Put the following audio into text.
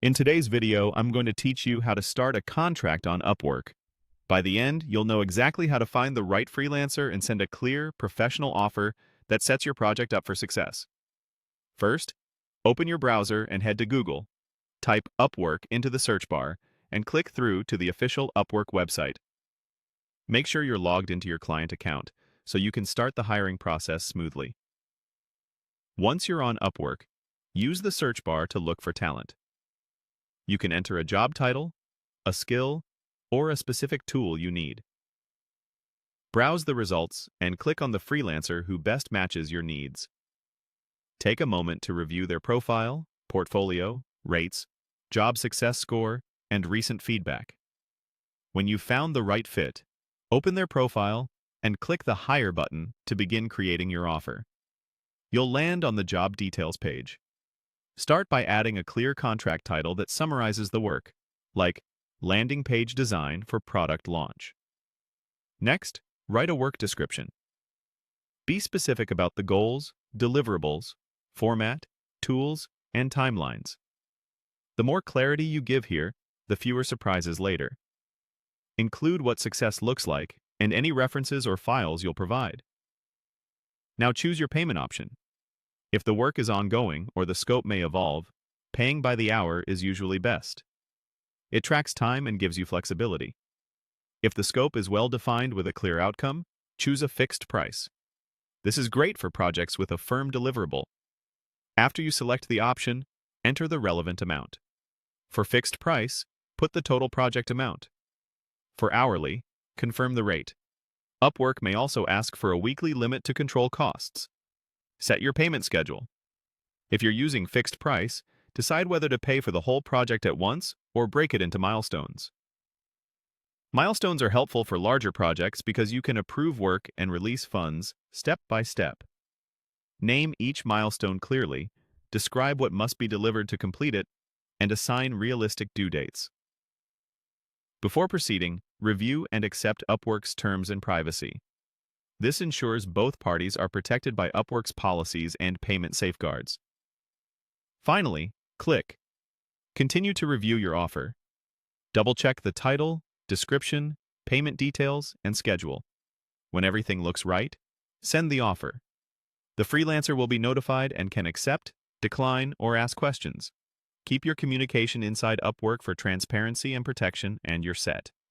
In today's video, I'm going to teach you how to start a contract on Upwork. By the end, you'll know exactly how to find the right freelancer and send a clear, professional offer that sets your project up for success. First, open your browser and head to Google. Type Upwork into the search bar and click through to the official Upwork website. Make sure you're logged into your client account so you can start the hiring process smoothly. Once you're on Upwork, use the search bar to look for talent. You can enter a job title, a skill, or a specific tool you need. Browse the results and click on the freelancer who best matches your needs. Take a moment to review their profile, portfolio, rates, job success score, and recent feedback. When you've found the right fit, open their profile and click the Hire button to begin creating your offer. You'll land on the job details page. Start by adding a clear contract title that summarizes the work, like Landing Page Design for Product Launch. Next, write a work description. Be specific about the goals, deliverables, format, tools, and timelines. The more clarity you give here, the fewer surprises later. Include what success looks like and any references or files you'll provide. Now choose your payment option. If the work is ongoing or the scope may evolve, paying by the hour is usually best. It tracks time and gives you flexibility. If the scope is well defined with a clear outcome, choose a fixed price. This is great for projects with a firm deliverable. After you select the option, enter the relevant amount. For fixed price, put the total project amount. For hourly, confirm the rate. Upwork may also ask for a weekly limit to control costs. Set your payment schedule. If you're using fixed price, decide whether to pay for the whole project at once or break it into milestones. Milestones are helpful for larger projects because you can approve work and release funds step by step. Name each milestone clearly, describe what must be delivered to complete it, and assign realistic due dates. Before proceeding, review and accept Upwork's terms and privacy. This ensures both parties are protected by Upwork's policies and payment safeguards. Finally, click Continue to review your offer. Double-check the title, description, payment details, and schedule. When everything looks right, send the offer. The freelancer will be notified and can accept, decline, or ask questions. Keep your communication inside Upwork for transparency and protection, and you're set.